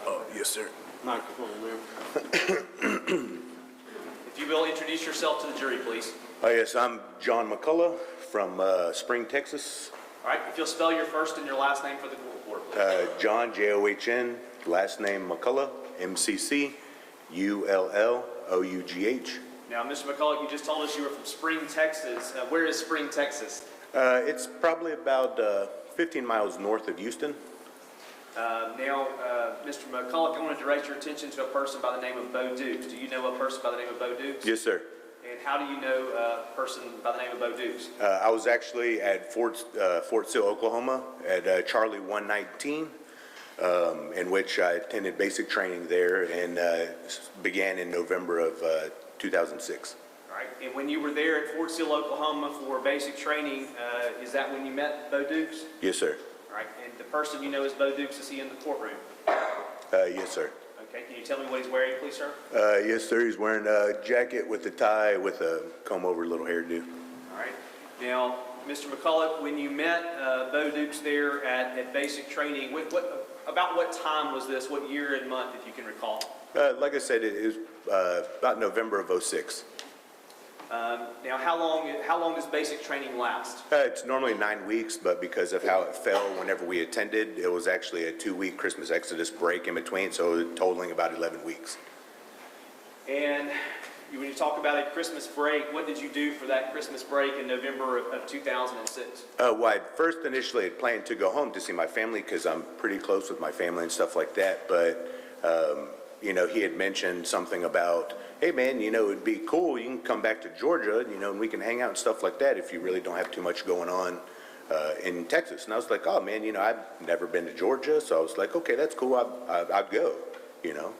Oh, yes, sir. Microphone there. If you will, introduce yourself to the jury, please. Oh, yes, I'm John McCullough from Spring, Texas. All right, if you'll spell your first and your last name for the court, please. John, John, last name McCullough, McCullough. Now, Mr. McCullough, you just told us you were from Spring, Texas. Where is Spring, Texas? It's probably about 15 miles north of Houston. Mr. McCullough, I wanted to direct your attention to a person by the name of Bo Dukes. Do you know a person by the name of Bo Dukes? Yes, sir. And how do you know a person by the name of Bo Dukes? I was actually at Fort Sill, Oklahoma at Charlie 119, in which I attended basic training there and began in November of 2006. All right, and when you were there at Fort Sill, Oklahoma for basic training, is that when you met Bo Dukes? Yes, sir. All right, and the person you know as Bo Dukes, is he in the courtroom? Yes, sir. Okay, can you tell me what he's wearing, please, sir? Yes, sir. He's wearing a jacket with a tie with a comb-over little hairdo. All right. Now, Mr. McCullough, when you met Bo Dukes there at basic training, about what time was this? What year and month, if you can recall? Like I said, it was about November of '06. Now, how long does basic training last? It's normally 9 weeks, but because of how it fell whenever we attended, it was actually a 2-week Christmas Exodus break in between, so totaling about 11 weeks. And when you talk about a Christmas break, what did you do for that Christmas break in November of 2006? Well, I first initially had planned to go home to see my family because I'm pretty close with my family and stuff like that, but you know, he had mentioned something about, hey man, you know, it'd be cool, you can come back to Georgia, you know, and we can hang out and stuff like that if you really don't have too much going on in Texas. And I was like, oh man, you know, I've never been to Georgia, so I was like, okay, that's cool, I'd go, you know.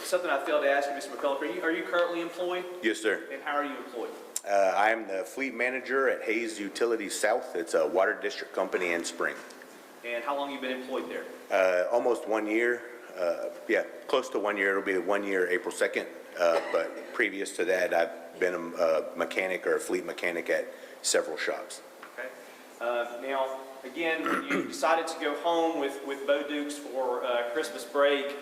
Something I failed to ask you, Mr. McCullough, are you currently employed? Yes, sir. And how are you employed? I am the fleet manager at Hayes Utilities South. It's a water district company in Spring. And how long have you been employed there? Almost 1 year. Yeah, close to 1 year. It'll be 1 year, April 2nd. But previous to that, I've been a mechanic or a fleet mechanic at several shops. Okay. Now, again, you decided to go home with Bo Dukes for Christmas break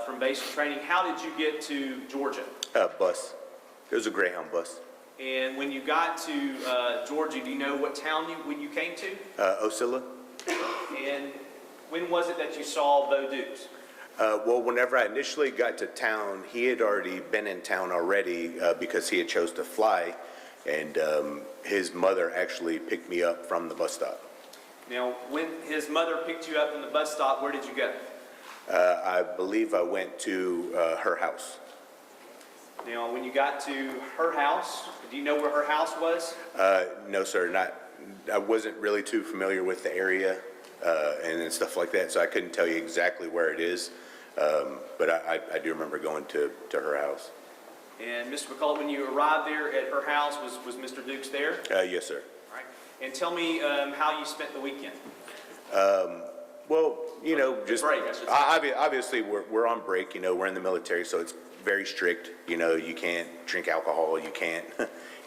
from basic training. How did you get to Georgia? Bus. It was a Greyhound bus. And when you got to Georgia, do you know what town when you came to? Ocilla. And when was it that you saw Bo Dukes? Well, whenever I initially got to town, he had already been in town already because he had chose to fly, and his mother actually picked me up from the bus stop. Now, when his mother picked you up from the bus stop, where did you go? I believe I went to her house. Now, when you got to her house, do you know where her house was? No, sir, not. I wasn't really too familiar with the area and stuff like that, so I couldn't tell you exactly where it is. But I do remember going to her house. And Mr. McCullough, when you arrived there at her house, was Mr. Dukes there? Yes, sir. All right. And tell me how you spent the weekend. Well, you know, just break, obviously we're on break. You know, we're in the military, so it's very strict. You know, you can't drink alcohol. You can't,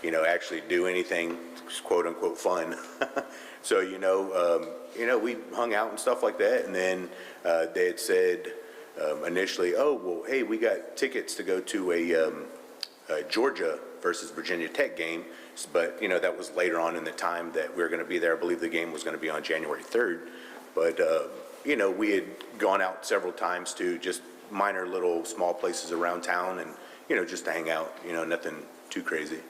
you know, actually do anything quote unquote fun. So you know, we hung out and stuff like that, and then they had said initially, oh well, hey, we got tickets to go to a Georgia versus Virginia Tech game, but you know that was later on in the time that we were going to be there. I believe the game was going to be on January 3rd, but you know, we had gone out several times to just minor little small places around town, and you know, just to hang out. You know, nothing too crazy.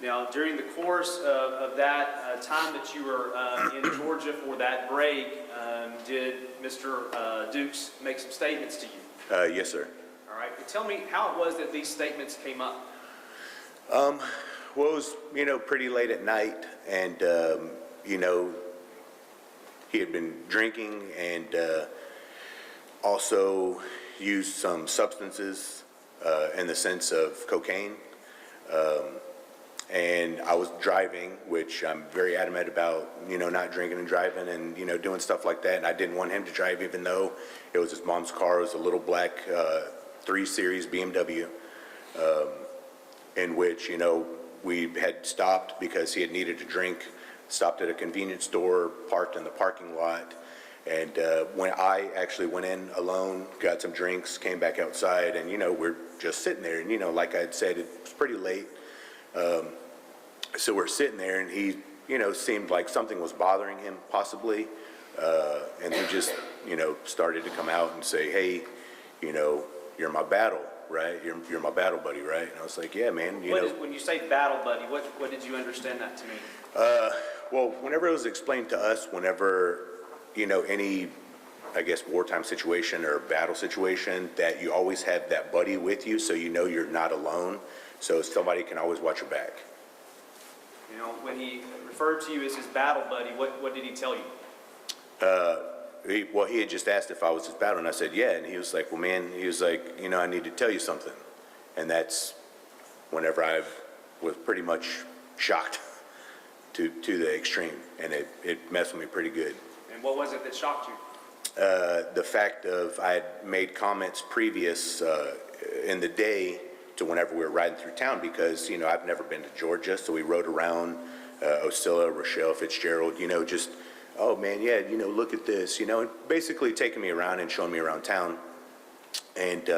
Now, during the course of that time that you were in Georgia for that break, did Mr. Dukes make some statements to you? Yes, sir. All right. Well, tell me how it was that these statements came up. Well, it was, you know, pretty late at night, and you know, he had been drinking and also used some substances in the sense of cocaine. And I was driving, which I'm very adamant about, you know, not drinking and driving and, you know, doing stuff like that. And I didn't want him to drive, even though it was his mom's car. It was a little black 3 Series BMW, in which, you know, we had stopped because he had needed to drink, stopped at a convenience store, parked in the parking lot. And when I actually went in alone, got some drinks, came back outside, and, we're just sitting there. And, like I'd said, it's pretty late. So we're sitting there, and he, seemed like something was bothering him, possibly. And he just, started to come out and say, hey, you're my battle, right? You're my battle buddy, right? And I was like, yeah, man. When you say battle buddy, what did you understand that to mean? Well, whenever it was explained to us, whenever, any, I guess, wartime situation or battle situation, that you always have that buddy with you, so you're not alone. So somebody can always watch your back. When he referred to you as his battle buddy, what did he tell you? He had just asked if I was his battle, and I said, yeah. And he was like, well, man, he was like, I need to tell you something. And that's whenever I was pretty much shocked to the extreme, and it messed with me pretty good. And what was it that shocked you? The fact of I had made comments previous in the day to whenever we were riding through town, because, I've never been to Georgia, so we rode around Osceola, Rochelle, Fitzgerald, just, oh man, yeah, look at this, and basically taking me around and showing me around town. And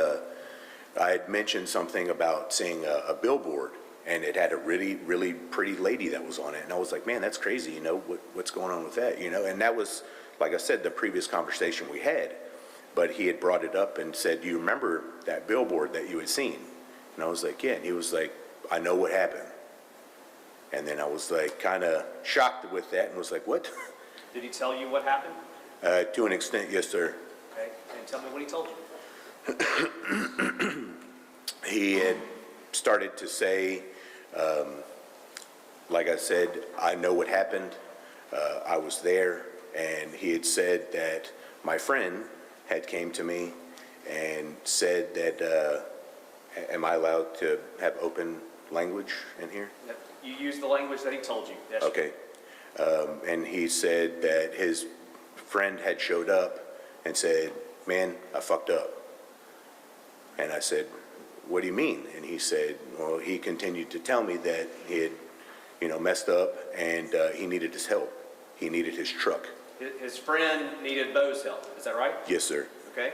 I had mentioned something about seeing a billboard, and it had a really, really pretty lady that was on it. And I was like, man, that's crazy, what's going on with that, And that was, like I said, the previous conversation we had. But he had brought it up and said, do you remember that billboard that you had seen? And I was like, yeah. And he was like, I know what happened. And then I was like kind of shocked with that and was like, what? Did he tell you what happened? To an extent, yes, sir. Okay, and tell me what he told you. He had started to say, like I said, I know what happened. I was there. And he had said that my friend had came to me and said that, am I allowed to have open language in here? You used the language that he told you. Yes. Okay. And he said that his friend had showed up and said, man, I fucked up. And I said, what do you mean? And he said, well, he continued to tell me that he had, messed up, and he needed his help. He needed his truck. His friend needed Bo's help. Is that right? Yes, sir. Okay.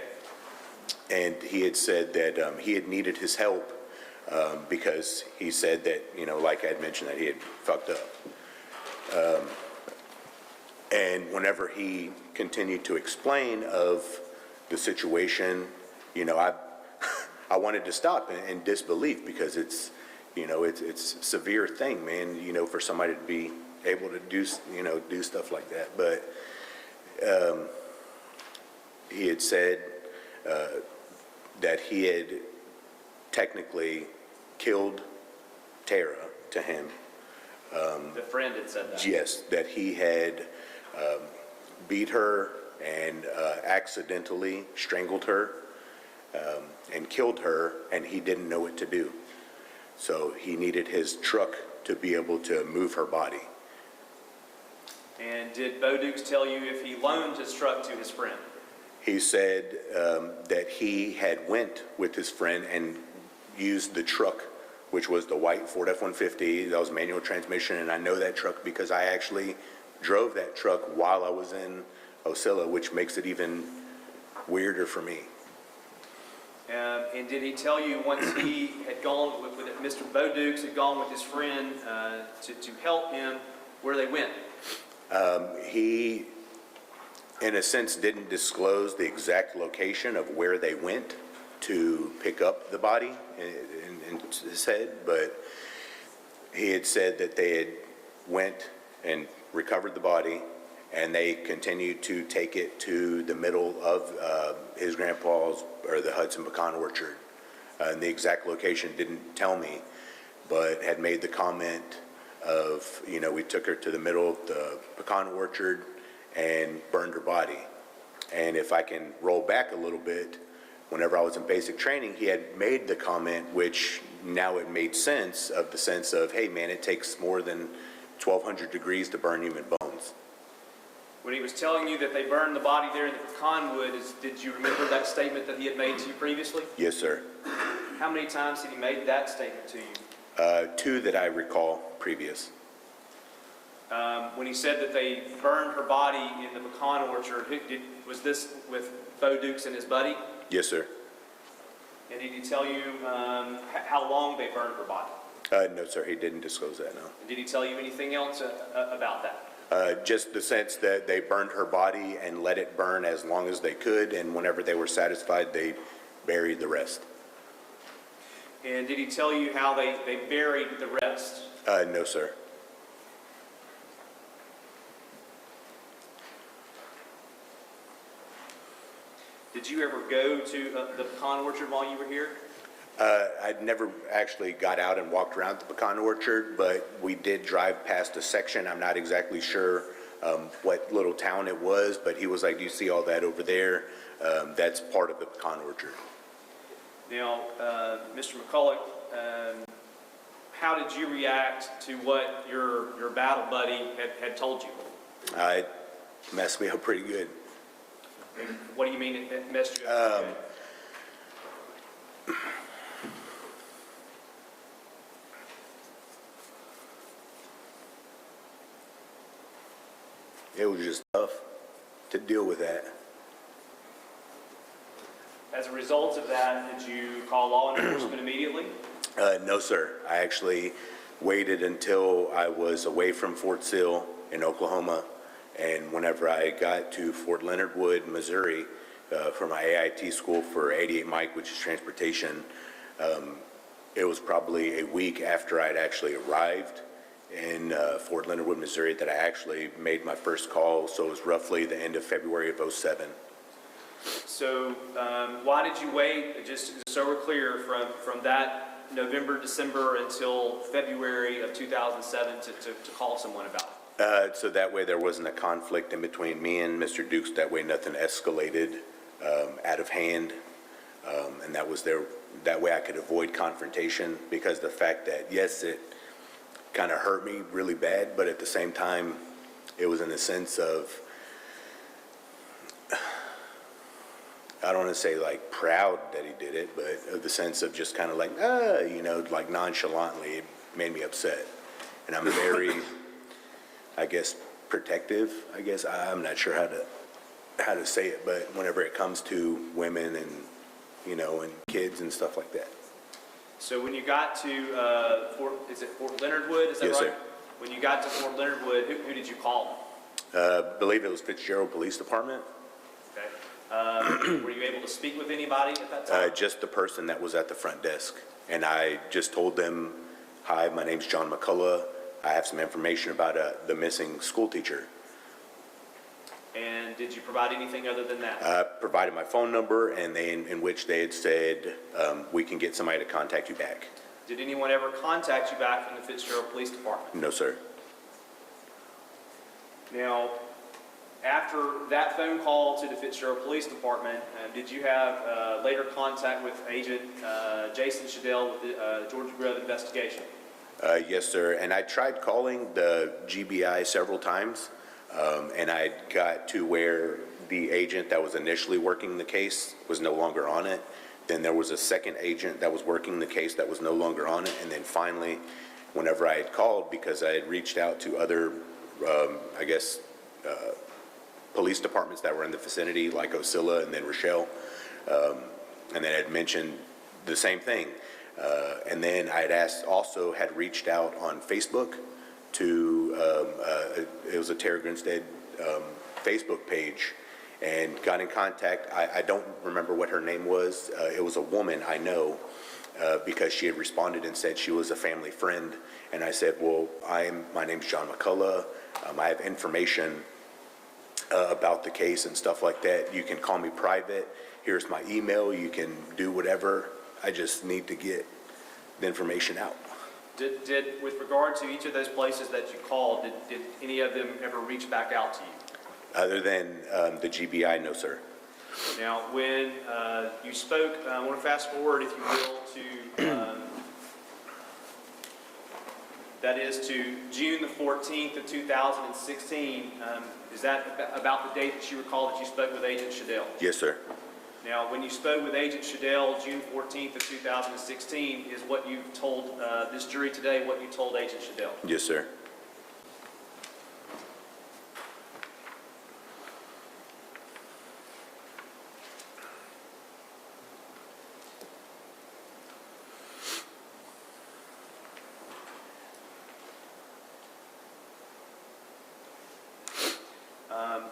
And he had said that he had needed his help because he said that, like I had mentioned, that he had fucked up. And whenever he continued to explain of the situation, I wanted to stop in disbelief, because it's a severe thing, man, for somebody to be able to do stuff like that. But he had said that he had technically killed Tara to him. The friend had said that. Yes, that he had beat her and accidentally strangled her and killed her, and he didn't know what to do. So he needed his truck to be able to move her body. And did Bo Dukes tell you if he loaned his truck to his friend? He said that he had went with his friend and used the truck, which was the white Ford F-150. That was manual transmission, and I know that truck because I actually drove that truck while I was in Osceola, which makes it even weirder for me. And did he tell you once he had gone with Mr. Bo Dukes had gone with his friend to help him, where they went? He, in a sense, didn't disclose the exact location of where they went to pick up the body in his head, but he had said that they had went and recovered the body, and they continued to take it to the middle of his grandpa's, or the Hudson pecan orchard. And the exact location didn't tell me, but had made the comment of, we took her to the middle of the pecan orchard and burned her body. And if I can roll back a little bit, whenever I was in basic training, he had made the comment, which now it made sense, of the sense of, hey man, it takes more than 1,200 degrees to burn human bones. When he was telling you that they burned the body there in the pecan wood, did you remember that statement that he had made to you previously? Yes, sir. How many times had he made that statement to you? 2 that I recall previous. When he said that they burned her body in the pecan orchard, was this with Bo Dukes and his buddy? Yes, sir. And did he tell you how long they burned her body? No, sir, he didn't disclose that, no. And did he tell you anything else about that? Just the sense that they burned her body and let it burn as long as they could, and whenever they were satisfied, they buried the rest. And did he tell you how they buried the rest? No, sir. Did you ever go to the pecan orchard while you were here? I'd never actually got out and walked around the pecan orchard, but we did drive past a section. I'm not exactly sure what little town it was, but he was like, "Do you see all that over there? That's part of the pecan orchard." Now, Mr. McCulloch, how did you react to what your battle buddy had told you? It messed me up pretty good. What do you mean it messed you up? It was just tough to deal with that. As a result of that, did you call law enforcement immediately? No, sir. I actually waited until I was away from Fort Sill in Oklahoma, and whenever I got to Fort Leonard Wood, Missouri, for my AIT school for 88 Mike, which is transportation, it was probably a week after I'd actually arrived in Fort Leonard Wood, Missouri, that I actually made my first call. So it was roughly the end of February of '07. So why did you wait, just so we're clear, from that November, December until February of 2007 to call someone about it? So that way there wasn't a conflict in between me and Mr. Dukes. That way nothing escalated out of hand. And that way I could avoid confrontation, because the fact that, yes, it kind of hurt me really bad, but at the same time, it was in the sense of, I don't want to say like proud that he did it, but of the sense of just kind of like, like nonchalantly, it made me upset. And I'm very, I guess, protective, I guess. I'm not sure how to say it, but whenever it comes to women and, and kids and stuff like that. So when you got to Fort Leonard Wood, is that Yes, right? sir. When you got to Fort Leonard Wood, who did you call? Believe it was Fitzgerald Police Department. Okay. Were you able to speak with anybody at that time? Just the person that was at the front desk. And I just told them, "Hi, my name's John McCullough. I have some information about the missing school teacher." And did you provide anything other than that? I provided my phone number, and in which they had said, "We can get somebody to contact you back." Did anyone ever contact you back from the Fitzgerald Police Department? No, sir. Now, after that phone call to the Fitzgerald Police Department, did you have later contact with Agent Jason Shadell with the Georgia Grove investigation? Yes, sir. And I tried calling the GBI several times, and I got to where the agent that was initially working the case was no longer on it. Then there was a second agent that was working the case that was no longer on it. And then finally, whenever I had called, because I had reached out to other, police departments that were in the vicinity, like Osceola and then Rochelle, and then I'd mentioned the same thing. And then I had reached out on Facebook to, it was a Tara Grinstead Facebook page, and got in contact. I don't remember what her name was. It was a woman I know, because she had responded and said she was a family friend. And I said, "Well, my name's John McCullough. I have information about the case and stuff like that. You can call me private. Here's my email. You can do whatever. I just need to get the information out." Did with regard to each of those places that you called, did any of them ever reach back out to you? Other than the GBI, no, sir. Now, when you spoke, I want to fast forward, if you will, to that is to June the 14th of 2016. Is that about the date that you recall that you spoke with Agent Shadell? Yes, sir. Now, when you spoke with Agent Shadell, June 14th of 2016, is what you've told this jury today, what you told Agent Shadell? Yes, sir.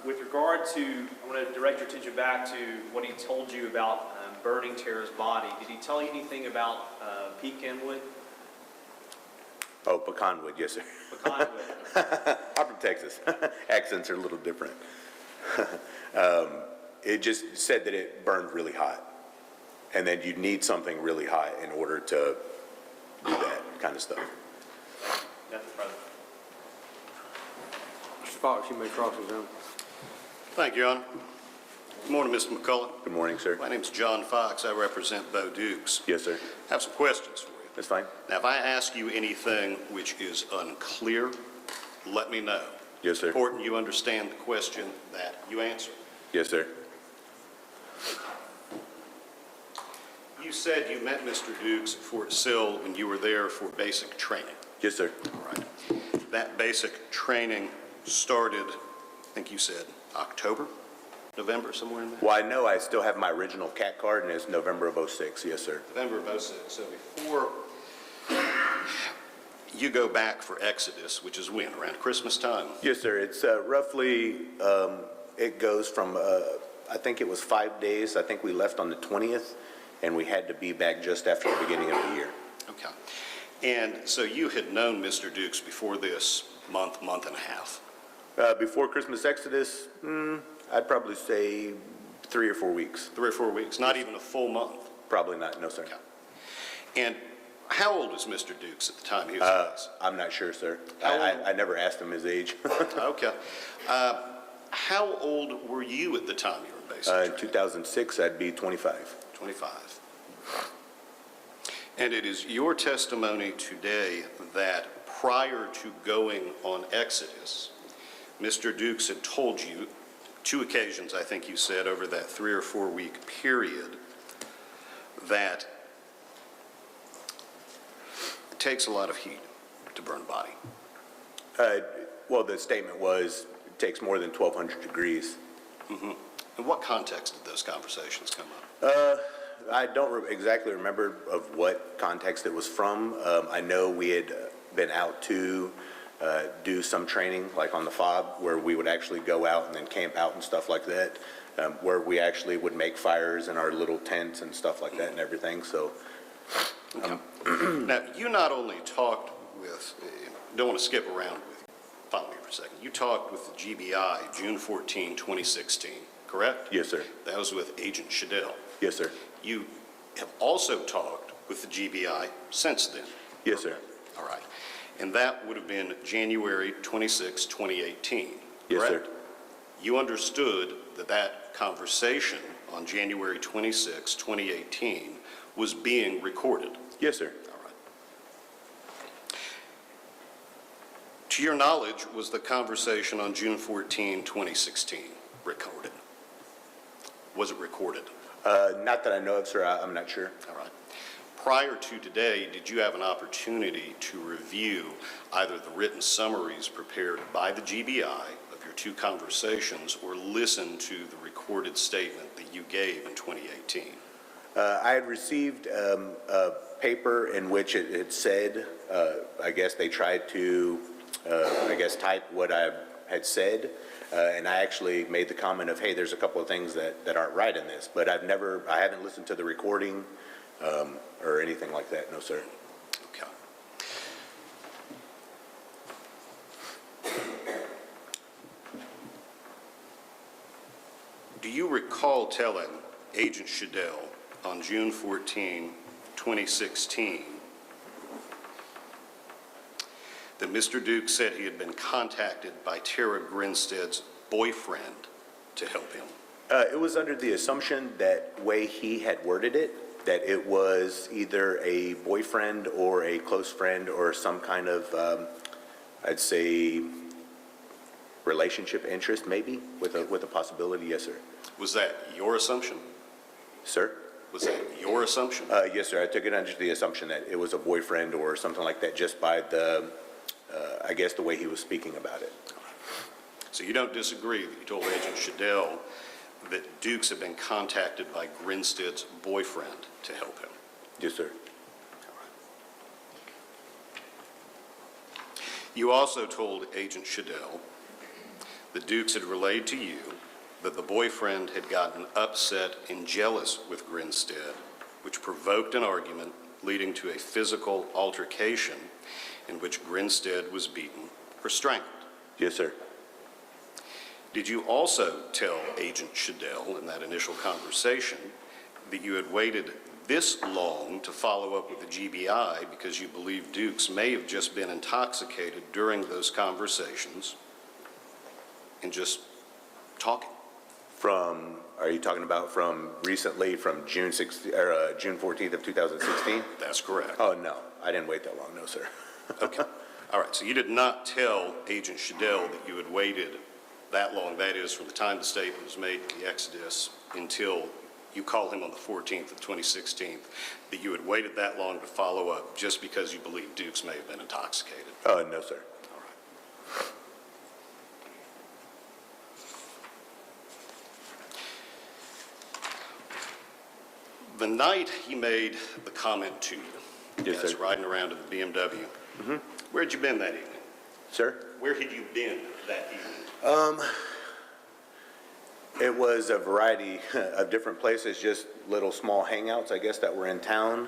With regard to, I want to direct your attention back to what he told you about burning Tara's body. Did he tell you anything about Pecanwood? Oh, pecanwood, yes, sir. Pecanwood. I'm from Texas. Accents are a little different. It just said that it burned really hot. And then you'd need something really hot in order to do that kind of stuff. Nothing further. Mr. Fox, you may cross-examine. Thank you, Your Honor. Good morning, Mr. McCullough. Good morning, sir. My name's John Fox. I represent Bo Dukes. Yes, sir. I have some questions for you. That's fine. Now, if I ask you anything which is unclear, let me know. Yes, sir. Important you understand the question that you answer. Yes, sir. You said you met Mr. Dukes at Fort Sill when you were there for basic training. Yes, sir. All right. That basic training started, I think you said, October, November, somewhere in there? Well, I know I still have my original CAT card, and it's November of '06. Yes, sir. November of '06. So before you go back for Exodus, which is when? Around Christmas time? Yes, sir. It's roughly, it goes from, I think it was 5 days. I think we left on the 20th, and we had to be back just after the beginning of the year. Okay. And so you had known Mr. Dukes before this month and a half? Before Christmas Exodus, I'd probably say 3 or 4 weeks. 3 or 4 weeks, not even a full month? Probably not, no, sir. Okay. And how old was Mr. Dukes at the time he was in this? I'm not sure, sir. How I never asked him his age. Okay. How old were you at the time you were in basic In training? 2006, I'd be 25. 25. And it is your testimony today that prior to going on Exodus, Mr. Dukes had told you, 2 occasions I think you said over that 3 or 4 week period, that it takes a lot of heat to burn a body. Well, the statement was, it takes more than 1,200 degrees. In what context did those conversations come up? I don't exactly remember of what context it was from. I know we had been out to do some training, like on the FOB, where we would actually go out and then camp out and stuff like that, where we actually would make fires in our little tents and stuff like that and everything, so. Now, you not only talked with, don't want to skip around with you, follow me for a second. You talked with the GBI June 14, 2016, correct? Yes, sir. That was with Agent Shadell. Yes, sir. You have also talked with the GBI since then. Yes, sir. All right. And that would have been January 26, 2018, Yes, sir. correct? You understood that that conversation on January 26, 2018 was being recorded. Yes, sir. All right. To your knowledge, was the conversation on June 14, 2016 recorded? Was it recorded? Not that I know of, sir. I'm not sure. All right. Prior to today, did you have an opportunity to review either the written summaries prepared by the GBI of your 2 conversations or listen to the recorded statement that you gave in 2018? I had received a paper in which it had said, I guess they tried to, type what I had said, and I actually made the comment of, hey, there's a couple of things that aren't right in this, but I haven't listened to the recording or anything like that, no, sir. Okay. Do you recall telling Agent Shadell on June 14, 2016, that Mr. Duke said he had been contacted by Tara Grinstead's boyfriend to help him? It was under the assumption that way he had worded it, that it was either a boyfriend or a close friend or some kind of, I'd say, relationship interest, maybe, with a possibility. Yes, sir. Was that your assumption? Sir? Was that your assumption? Yes, sir. I took it under the assumption that it was a boyfriend or something like that, just by the, I guess, the way he was speaking about it. So you don't disagree that you told Agent Shadell that Dukes had been contacted by Grinstead's boyfriend to help him? Yes, sir. You also told Agent Shadell the Dukes had relayed to you that the boyfriend had gotten upset and jealous with Grinstead, which provoked an argument leading to a physical altercation in which Grinstead was beaten or strangled. Yes, sir. Did you also tell Agent Shadell in that initial conversation that you had waited this long to follow up with the GBI because you believe Dukes may have just been intoxicated during those conversations and just talking? Are you talking about from recently, from June 14th of 2016? That's correct. Oh, no, I didn't wait that long, no, sir. Okay. All right, so you did not tell Agent Shadell that you had waited that long, that is, from the time the statement was made to the exodus until you called him on the 14th of 2016, that you had waited that long to follow up just because you believe Dukes may have been intoxicated? Oh, no, sir. All right. The night he made the comment to you, Yes, guys sir. riding around in the BMW, where'd you been that evening? Sir? Where had you been that evening? It was a variety of different places, just little small hangouts, I guess, that were in town.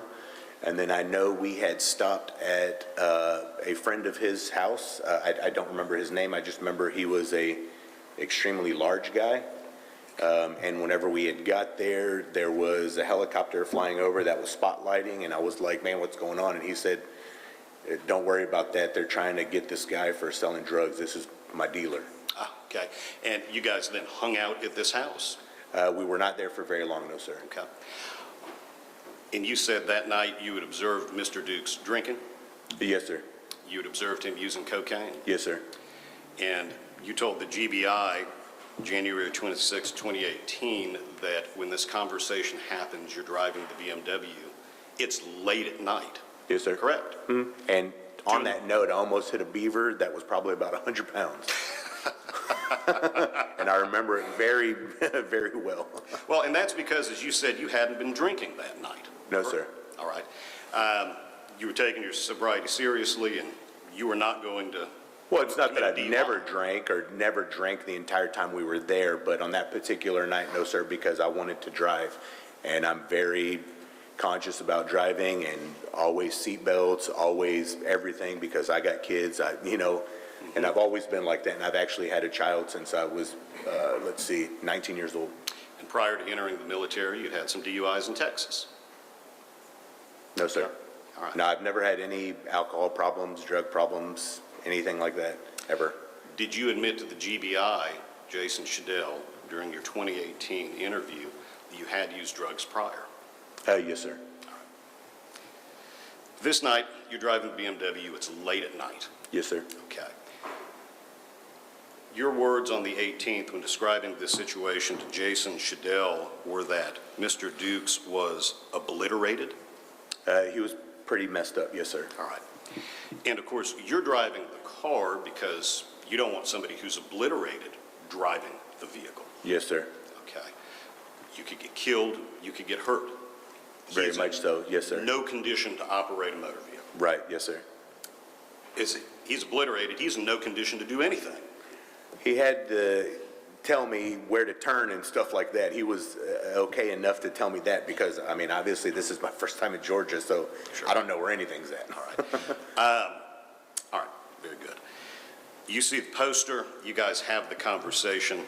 And then I know we had stopped at a friend of his house. I don't remember his name. I just remember he was a extremely large guy. And whenever we had got there, there was a helicopter flying over that was spotlighting. And I was like, man, what's going on? And he said, don't worry about that. They're trying to get this guy for selling drugs. This is my dealer. Ah, okay. And you guys then hung out at this house? We were not there for very long, no, sir. Okay. And you said that night you had observed Mr. Dukes drinking? Yes, sir. You had observed him using cocaine? Yes, sir. And you told the GBI, January 26, 2018, that when this conversation happens, you're driving the BMW, it's late at night. Yes, sir. Correct? And on that note, I almost hit a beaver that was probably about 100 pounds. And I remember it very, very well. Well, and that's because, as you said, you hadn't been drinking that night. No, sir. All right. You were taking your sobriety seriously, and you were not going to... Well, it's not that I commit never DUI. drank or never drank the entire time we were there, but on that particular night, no, sir, because I wanted to drive. And I'm very conscious about driving and always seatbelts, always everything, because I got kids, and I've always been like that. And I've actually had a child since I was, 19 years old. And prior to entering the military, you'd had some DUIs in Texas. No, sir. All right. No, I've never had any alcohol problems, drug problems, anything like that, ever. Did you admit to the GBI, Jason Shadell, during your 2018 interview, that you had used drugs prior? Yes, sir. This night, you're driving the BMW, it's late at night. Yes, sir. Okay. Your words on the 18th when describing this situation to Jason Shadell were that Mr. Dukes was obliterated? He was pretty messed up, yes, sir. All right. And of course, you're driving the car because you don't want somebody who's obliterated driving the vehicle. Yes, sir. Okay. You could get killed, you could get hurt. Very He's much in so, yes, sir. no condition to operate a motor vehicle. Right, yes, sir. Is he? He's obliterated, he's in no condition to do anything. He had to tell me where to turn and stuff like that. He was okay enough to tell me that because, obviously this is my first time in Georgia, so Sure. I don't know where anything's at. All right. All right, very good. You see the poster, you guys have the conversation,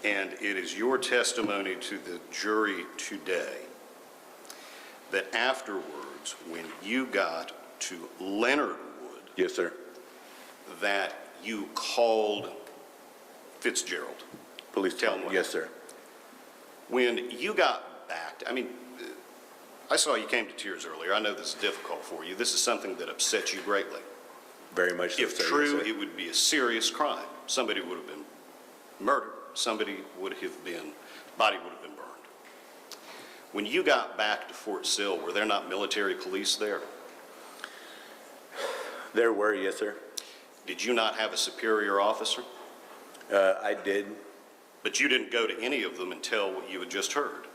and it is your testimony to the jury today that afterwards, when you got to Leonard Wood, Yes, sir. that you called Fitzgerald. Police Tell department. me. Yes, sir. When you got back, I saw you came to tears earlier. I know this is difficult for you. This is something that upsets you greatly. Very much so, If sir. true, Yes, sir. it would be a serious crime. Somebody would have been murdered. Body would have been burned. When you got back to Fort Sill, were there not military police there? There were, yes, sir. Did you not have a superior officer? I did. But you didn't go to any of them and tell what you had just heard.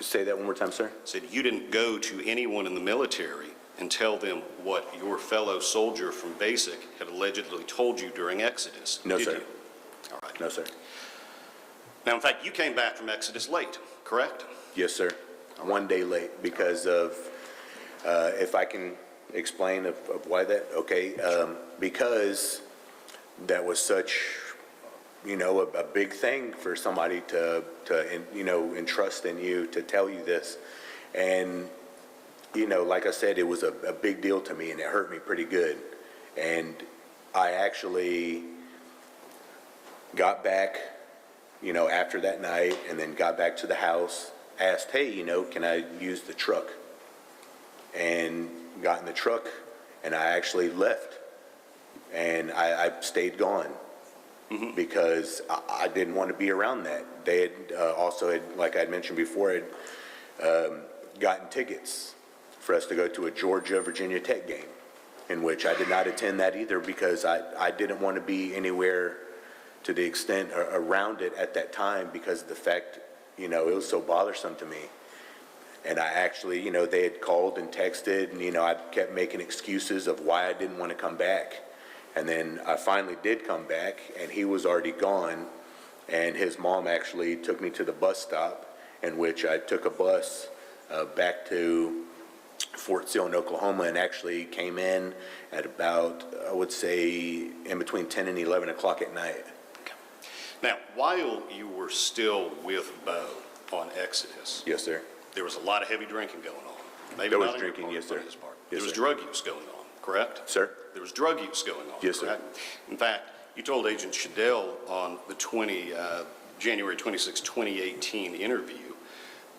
Say that one more time, sir. Said you didn't go to anyone in the military and tell them what your fellow soldier from Basic had allegedly told you during Exodus? No, did sir. you? All right. No, sir. Now, in fact, you came back from Exodus late, correct? Yes, sir. 1 day late because of, if I can explain of why that, okay, because that was such, a big thing for somebody to entrust in you, to tell you this. And, like I said, it was a big deal to me and it hurt me pretty good. And I actually got back, after that night and then got back to the house, asked, hey, can I use the truck? And got in the truck and I actually left. And I stayed gone because I didn't want to be around that. They had also, like I'd mentioned before, had gotten tickets for us to go to a Georgia-Virginia Tech game, in which I did not attend that either because I didn't want to be anywhere to the extent around it at that time because of the fact, it was so bothersome to me. And I actually, they had called and texted and, I kept making excuses of why I didn't want to come back. And then I finally did come back and he was already gone. And his mom actually took me to the bus stop, in which I took a bus back to Fort Sill in Oklahoma and actually came in at about, I would say, in between 10 and 11 o'clock at night. Now, while you were still with Bo on Exodus, Yes, sir. there was a lot of heavy drinking going on. Maybe There was not on your drinking, part, yes, but sir. on his part. Yes, There was sir. drug use going on, correct? Sir? There was drug use going on, Yes, sir. correct? In fact, you told Agent Shadell on the January 26, 2018 interview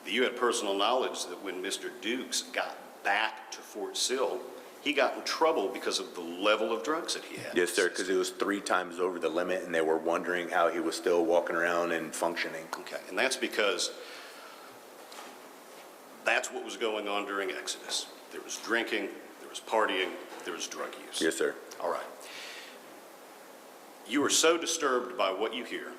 that you had personal knowledge that when Mr. Dukes got back to Fort Sill, he got in trouble because of the level of drugs that he had. Yes, sir, because it was 3 times over the limit, and they were wondering how he was still walking around and functioning. Okay, and that's because that's what was going on during Exodus. There was drinking, there was partying, there was drug use. Yes, sir. All right. You are so disturbed by what you hear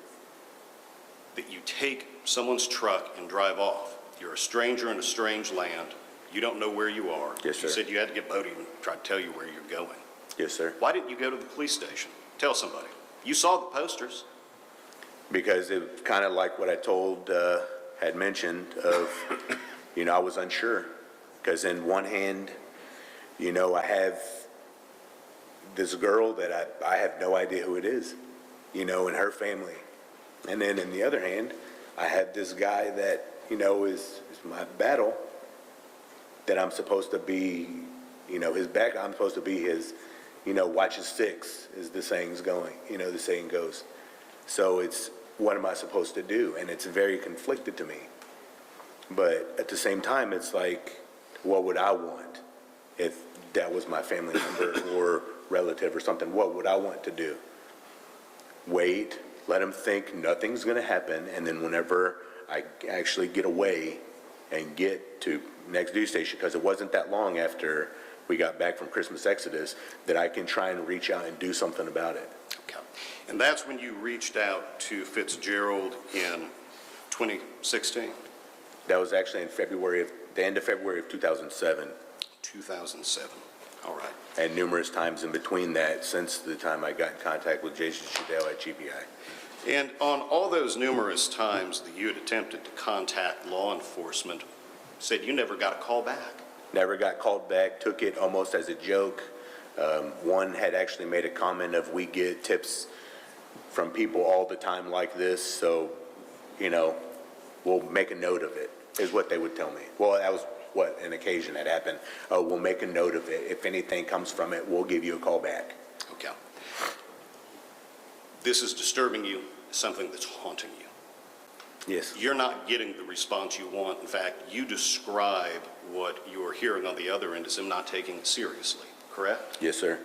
that you take someone's truck and drive off. You're a stranger in a strange land. You don't know where you are. Yes, sir. You said you had to get Bodie and try to tell you where you're going. Yes, sir. Why didn't you go to the police station? Tell somebody. You saw the posters. Because it kind of like what I had mentioned of, I was unsure. Because in one hand, I have this girl that I have no idea who it is, and her family. And then in the other hand, I have this guy that, is my battle, that I'm supposed to be, his back, I'm supposed to be his, watch his six, as the saying's going, the saying goes. So it's, what am I supposed to do? And it's very conflicted to me. But at the same time, it's like, what would I want if that was my family member or relative or something? What would I want to do? Wait, let them think nothing's going to happen, and then whenever I actually get away and get to next duty station, because it wasn't that long after we got back from Christmas Exodus, that I can try and reach out and do something about it. Okay. And that's when you reached out to Fitzgerald in 2016? That was actually in the end of February of 2007. 2007. All right. And numerous times in between that since the time I got in contact with Jason Shadell at GBI. And on all those numerous times that you had attempted to contact law enforcement, said you never got a call back. Never got called back, took it almost as a joke. One had actually made a comment of, we get tips from people all the time like this, so, we'll make a note of it, is what they would tell me. Well, that was what an occasion had happened. Oh, we'll make a note of it. If anything comes from it, we'll give you a call back. Okay. This is disturbing you, something that's haunting you. Yes. You're not getting the response you want. In fact, you describe what you're hearing on the other end as them not taking it seriously, correct? Yes, sir.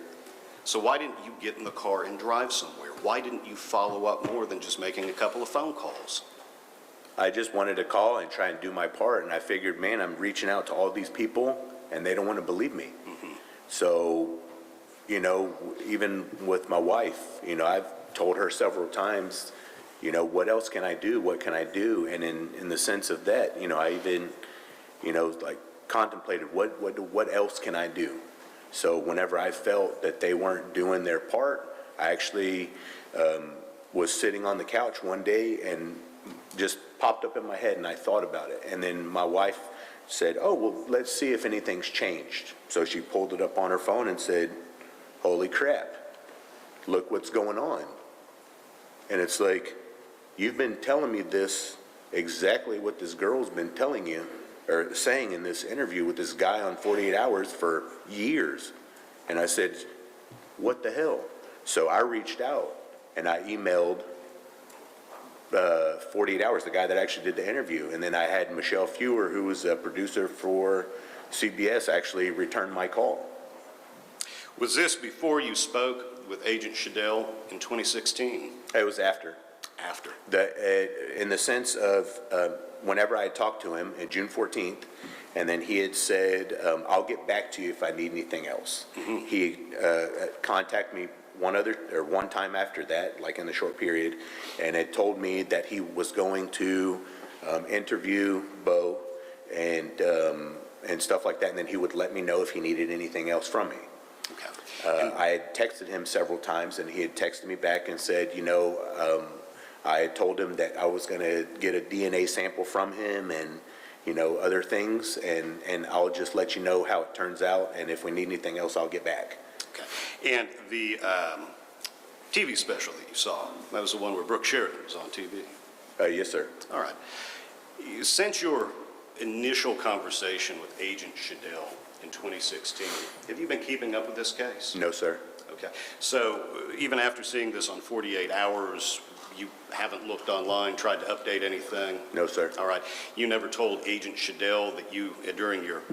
So why didn't you get in the car and drive somewhere? Why didn't you follow up more than just making a couple of phone calls? I just wanted to call and try and do my part, and I figured, man, I'm reaching out to all these people, and they don't want to believe me. Mm-hmm. So, even with my wife, I've told her several times, what else can I do? What can I do? And in the sense of that, I even, like contemplated what else can I do. So whenever I felt that they weren't doing their part, I actually was sitting on the couch one day and just popped up in my head, and I thought about it. And then my wife said, "Oh, well, let's see if anything's changed." So she pulled it up on her phone and said, "Holy crap, look what's going on." And it's like, you've been telling me this, exactly what this girl's been telling you, or saying in this interview with this guy on 48 Hours for years. And I said, what the hell? So I reached out and I emailed 48 Hours, the guy that actually did the interview. And then I had Michelle Fewer, who was a producer for CBS, actually return my call. Was this before you spoke with Agent Shadell in 2016? It was after. After. In the sense of whenever I talked to him on June 14th, and then he had said, I'll get back to you if I need anything else. Mm-hmm. He contacted me one time after that, like in the short period, and had told me that he was going to interview Bo and stuff like that, and then he would let me know if he needed anything else from me. Okay. I had texted him several times, and he had texted me back and said, I had told him that I was going to get a DNA sample from him and, other things, and I'll just let you know how it turns out, and if we need anything else, I'll get back. Okay. And the TV special that you saw, that was the one where Brooke Sheridan was on TV? Yes, sir. All right. Since your initial conversation with Agent Shadell in 2016, have you been keeping up with this case? No, sir. Okay. So even after seeing this on 48 Hours, you haven't looked online, tried to update anything? No, sir. All right. You never told Agent Shadell that you, during your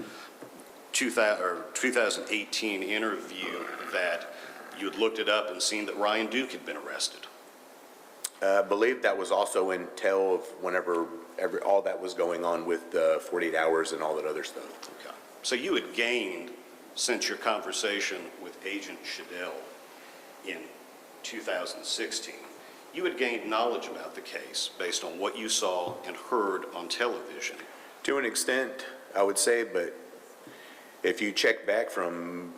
2018 interview, that you had looked it up and seen that Ryan Duke had been arrested? I believe that was also in tail of whenever all that was going on with 48 Hours and all that other stuff. Okay. So you had gained, since your conversation with Agent Shadell in 2016, you had gained knowledge about the case based on what you saw and heard on television. To an extent, I would say, but if you check back from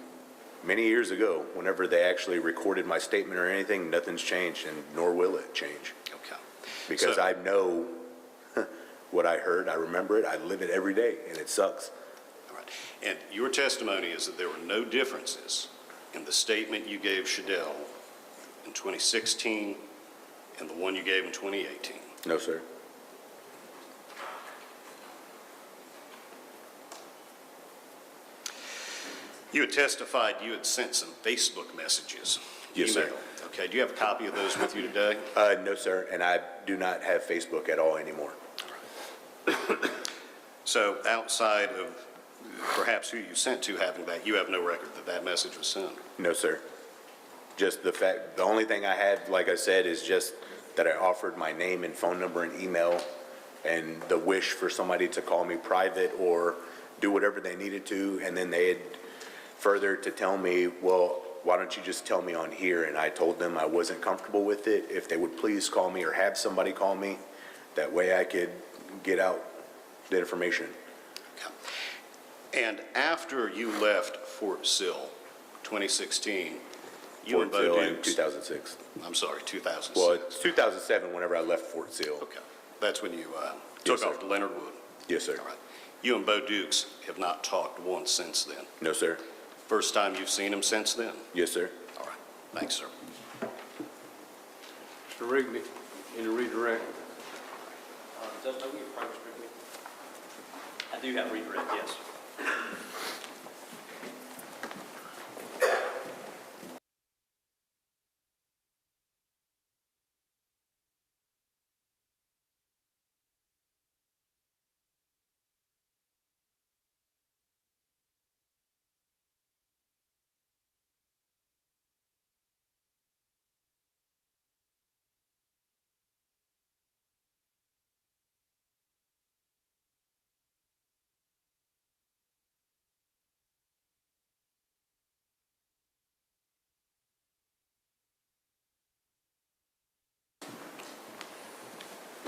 many years ago, whenever they actually recorded my statement or anything, nothing's changed, and nor will it change. Okay. Because I know what I heard, I remember it, I live it every day, and it sucks. All right. And your testimony is that there were no differences in the statement you gave Shadell in 2016 and the one you gave in 2018? No, sir. You had testified you had sent some Facebook messages. Yes, sir. Email. Okay. Do you have a copy of those with you today? No, sir, and I do not have Facebook at all anymore. So outside of perhaps who you sent to having that, you have no record that that message was sent? No, sir. Just the only thing I had, like I said, is just that I offered my name and phone number and email, and the wish for somebody to call me private or do whatever they needed to, and then they had further to tell me, well, why don't you just tell me on here? And I told them I wasn't comfortable with it. If they would please call me or have somebody call me, that way I could get out the information. Okay. And after you left Fort Sill, 2016, you Fort and Bo Sill in Dukes. 2006. I'm sorry, 2006. Well, it's 2007 whenever I left Fort Sill. Okay. That's when you took sir. off to Leonard Wood. Yes, sir. All right. You and Bo Dukes have not talked once since then. No, sir. First time you've seen him since then? Yes, sir. All right. Thanks, sir. Mr. Rigney, any redirect? Does know your approach, Ricky? I do have redirect, yes.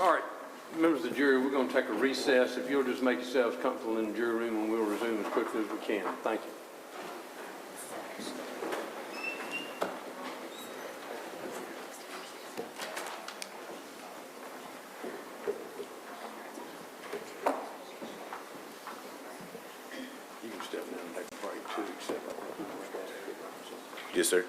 All right, Members of the jury, we're going to take a recess. If you'll just make yourselves comfortable in the jury room, and we'll resume as quickly as we can. Thank you. You can step down and take a break too, except. Yes, sir.